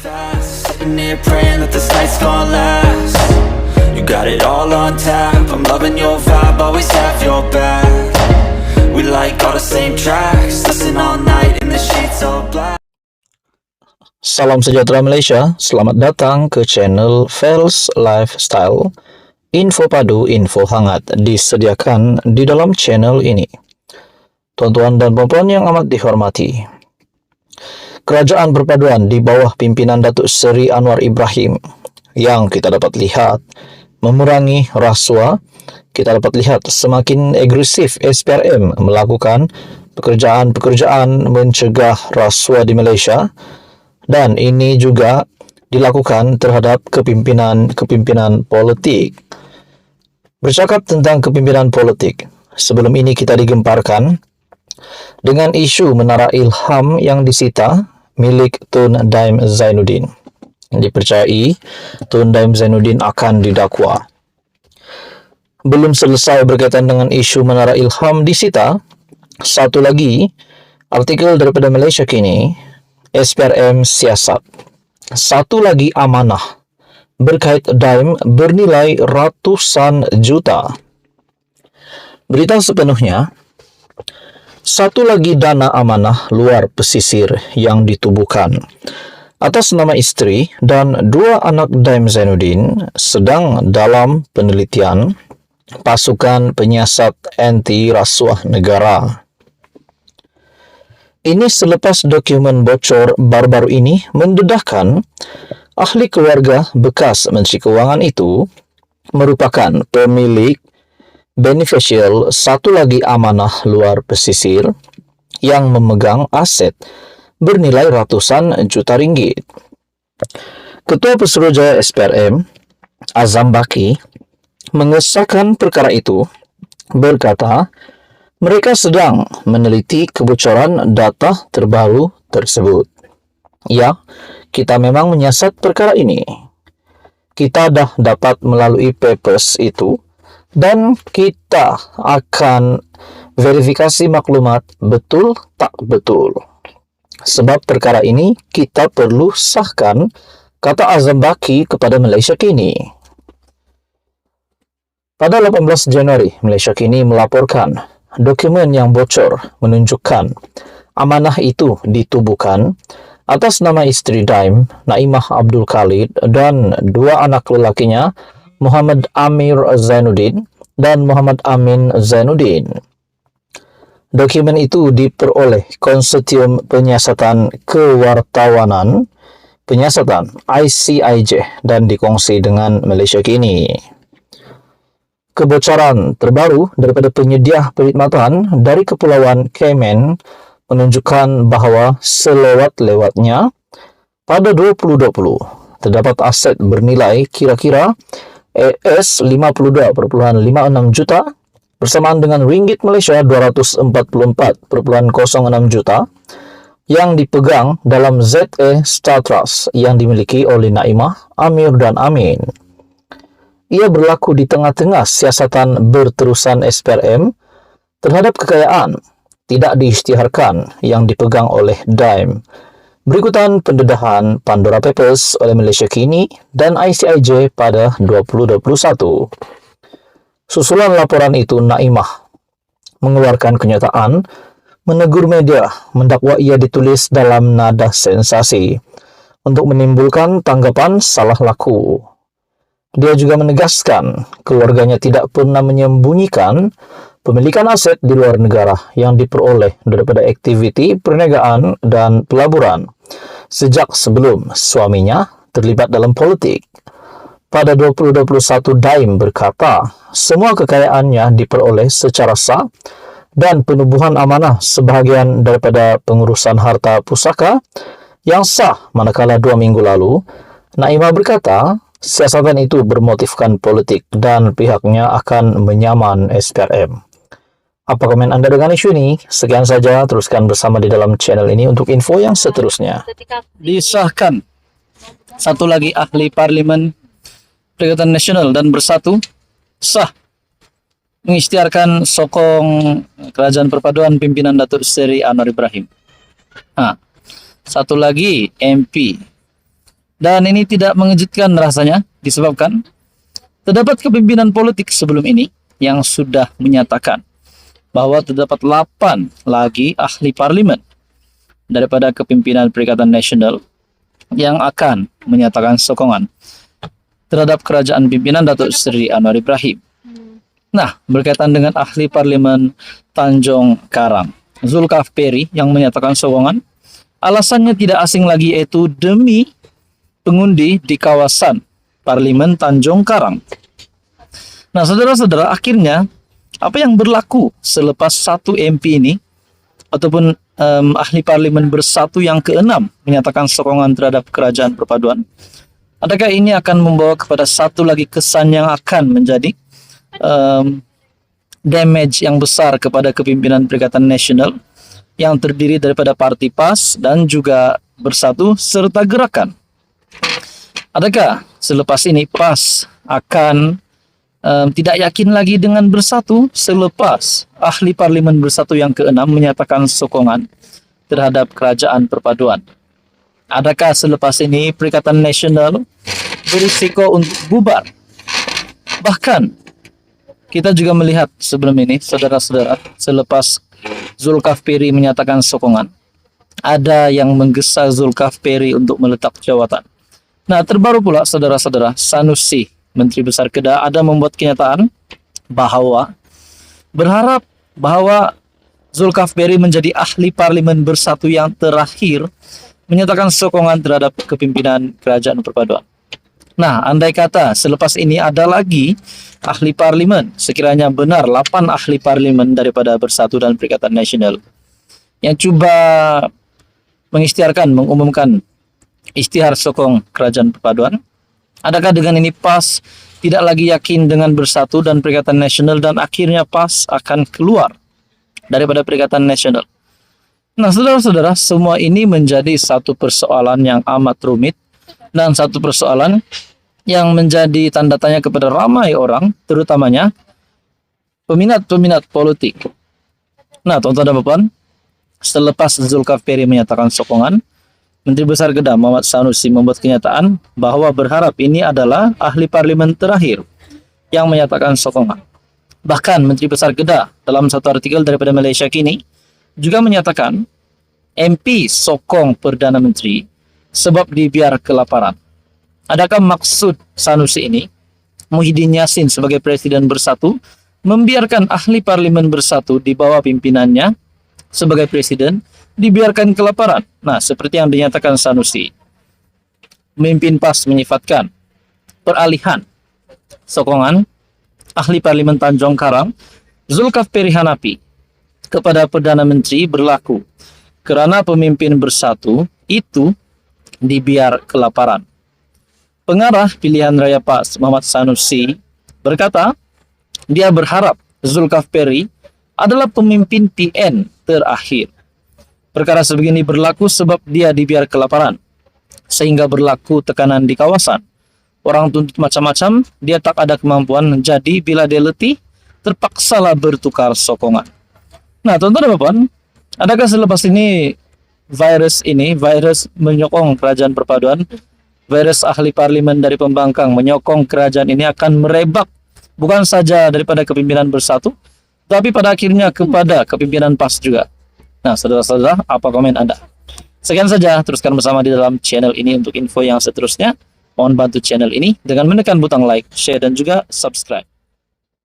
fast, sitting here praying that this night's gonna last. You got it all on tap, I'm loving your vibe, always have your back. We like all the same tracks, listen all night in the sheets all black. Salam sejahtera Malaysia, selamat datang ke channel Fels Lifestyle. Info padu, info hangat disediakan di dalam channel ini. Tuan-tuan dan puan-puan yang amat dihormati, kerajaan perpaduan di bawah pimpinan Datuk Seri Anwar Ibrahim yang kita dapat lihat memerangi rasuah, kita dapat lihat semakin agresif SPRM melakukan pekerjaan-pekerjaan mencegah rasuah di Malaysia. Dan ini juga dilakukan terhadap kepimpinan politik. Bercakap tentang kepimpinan politik, sebelum ini kita digemparkan dengan isu Menara Ilham yang disita milik Tun Daim Zainuddin. Dipercayai Tun Daim Zainuddin akan didakwa. Belum selesai berkaitan dengan isu Menara Ilham disita, satu lagi artikel daripada Malaysia Kini, SPRM siasat. Satu lagi amanah berkait Daim bernilai ratusan juta. Berita sepenuhnya, satu lagi dana amanah luar pesisir yang ditubuhkan atas nama isteri dan dua anak Daim Zainuddin sedang dalam penelitian pasukan penyiasat anti rasuah negara. Ini selepas dokumen bocor baru-baru ini mendedahkan ahli keluarga bekas Menteri Kewangan itu merupakan pemilik beneficial satu lagi amanah luar pesisir yang memegang aset bernilai ratusan juta ringgit. Ketua Pesuruhjaya SPRM, Azam Baki, mengesahkan perkara itu, berkata, mereka sedang meneliti kebocoran data terbaru tersebut. Ya, kita memang menyiasat perkara ini. Kita dah dapat melalui papers itu dan kita akan verifikasi maklumat betul tak betul. Sebab perkara ini kita perlu sahkan, kata Azam Baki kepada Malaysia Kini. Pada 18 Januari, Malaysia Kini melaporkan dokumen yang bocor menunjukkan amanah itu ditubuhkan atas nama isteri Daim, Naimah Abdul Khalid, dan dua anak lelakinya, Muhammad Amir Zainuddin dan Muhammad Amin Zainuddin. Dokumen itu diperoleh Konsortium Penyiasatan Kewartawanan Penyiasatan ICIJ dan dikongsi dengan Malaysia Kini. Kebocoran terbaru daripada penyedia perkhidmatan dari Kepulauan Cayman menunjukkan bahawa selewat-lewatnya pada 2020 terdapat aset bernilai kira-kira AS 52.56 juta bersamaan dengan ringgit Malaysia 244.06 juta yang dipegang dalam ZA Star Trust yang dimiliki oleh Naimah, Amir dan Amin. Ia berlaku di tengah-tengah siasatan berterusan SPRM terhadap kekayaan tidak diisytiharkan yang dipegang oleh Daim. Berikutan pendedahan Pandora Papers oleh Malaysia Kini dan ICIJ pada 2021. Susulan laporan itu, Naimah mengeluarkan kenyataan menegur media mendakwa ia ditulis dalam nada sensasi untuk menimbulkan tanggapan salah laku. Dia juga menegaskan keluarganya tidak pernah menyembunyikan pemilikan aset di luar negara yang diperoleh daripada aktiviti perniagaan dan pelaburan sejak sebelum suaminya terlibat dalam politik. Pada 2021, Daim berkata semua kekayaannya diperoleh secara sah dan penubuhan amanah sebahagian daripada pengurusan harta pusaka yang sah, manakala 2 minggu lalu Naimah berkata siasatan itu bermotifkan politik dan pihaknya akan menyaman SPRM. Apa komen anda dengan isu ini? Sekian saja, teruskan bersama di dalam channel ini untuk info yang seterusnya. Disahkan satu lagi ahli parlimen Perikatan Nasional dan Bersatu sah mengisytiharkan sokong kerajaan perpaduan pimpinan Datuk Seri Anwar Ibrahim. Satu lagi MP Dan ini tidak mengejutkan rasanya disebabkan terdapat kepimpinan politik sebelum ini yang sudah menyatakan bahwa terdapat 8 lagi ahli parlimen daripada kepimpinan Perikatan Nasional yang akan menyatakan sokongan terhadap kerajaan pimpinan Datuk Seri Anwar Ibrahim. Nah, berkaitan dengan ahli parlimen Tanjung Karang, Zulkifli yang menyatakan sokongan, alasannya tidak asing lagi, yaitu demi pengundi di kawasan parlimen Tanjung Karang. Nah, saudara-saudara, akhirnya apa yang berlaku selepas satu MP ini ataupun ahli parlimen bersatu yang ke-6 menyatakan sokongan terhadap kerajaan perpaduan, adakah ini akan membawa kepada satu lagi kesan yang akan menjadi damage yang besar kepada kepimpinan Perikatan Nasional yang terdiri daripada Parti PAS dan juga Bersatu serta Gerakan? Adakah selepas ini PAS akan tidak yakin lagi dengan Bersatu selepas ahli parlimen Bersatu yang ke-6 menyatakan sokongan terhadap kerajaan perpaduan? Adakah selepas ini Perikatan Nasional berisiko untuk bubar? Bahkan kita juga melihat sebelum ini, saudara-saudara, selepas Zulkifli menyatakan sokongan, ada yang menggesa Zulkifli untuk meletak jawatan. Nah, terbaru pula, saudara-saudara, Sanusi, Menteri Besar Kedah, ada membuat kenyataan bahwa berharap bahwa Zulkifli menjadi ahli parlimen Bersatu yang terakhir menyatakan sokongan terhadap kepimpinan kerajaan perpaduan. Nah, andai kata selepas ini ada lagi ahli parlimen, sekiranya benar 8 ahli parlimen daripada Bersatu dan Perikatan Nasional yang cuba mengumumkan isytihar sokong kerajaan perpaduan, adakah dengan ini PAS tidak lagi yakin dengan Bersatu dan Perikatan Nasional dan akhirnya PAS akan keluar daripada Perikatan Nasional? Nah, saudara-saudara, semua ini menjadi satu persoalan yang amat rumit dan satu persoalan yang menjadi tanda tanya kepada ramai orang, terutamanya peminat-peminat politik. Nah, tuan-tuan dan puan, selepas Zulkifli menyatakan sokongan, Menteri Besar Kedah Muhammad Sanusi membuat kenyataan bahwa berharap ini adalah ahli parlimen terakhir yang menyatakan sokongan. Bahkan Menteri Besar Kedah dalam satu artikel daripada Malaysia Kini juga menyatakan MP sokong Perdana Menteri sebab dibiar kelaparan. Adakah maksud Sanusi ini, Muhyiddin Yassin sebagai Presiden Bersatu, membiarkan ahli parlimen Bersatu di bawah pimpinannya sebagai Presiden dibiarkan kelaparan? Nah, seperti yang dinyatakan Sanusi, pemimpin PAS menyifatkan peralihan sokongan ahli parlimen Tanjung Karang Zulkifli Hanafi kepada Perdana Menteri berlaku kerana pemimpin Bersatu itu dibiar kelaparan. Pengarah pilihan raya PAS Muhammad Sanusi berkata dia berharap Zulkifli adalah pemimpin PN terakhir. Perkara sebegini berlaku sebab dia dibiar kelaparan, sehingga berlaku tekanan di kawasan. Orang tuntut macam-macam, dia tak ada kemampuan, jadi bila dia letih, terpaksalah bertukar sokongan. Nah, tuan-tuan dan puan, adakah selepas ini virus menyokong kerajaan perpaduan, virus ahli parlimen dari pembangkang menyokong kerajaan ini akan merebak bukan saja daripada kepimpinan Bersatu, tapi pada akhirnya kepada kepimpinan PAS juga. Nah, saudara-saudara, apa komen Anda? Sekian saja, teruskan bersama di dalam channel ini untuk info yang seterusnya. Mohon bantu channel ini dengan menekan butang like, share, dan juga subscribe.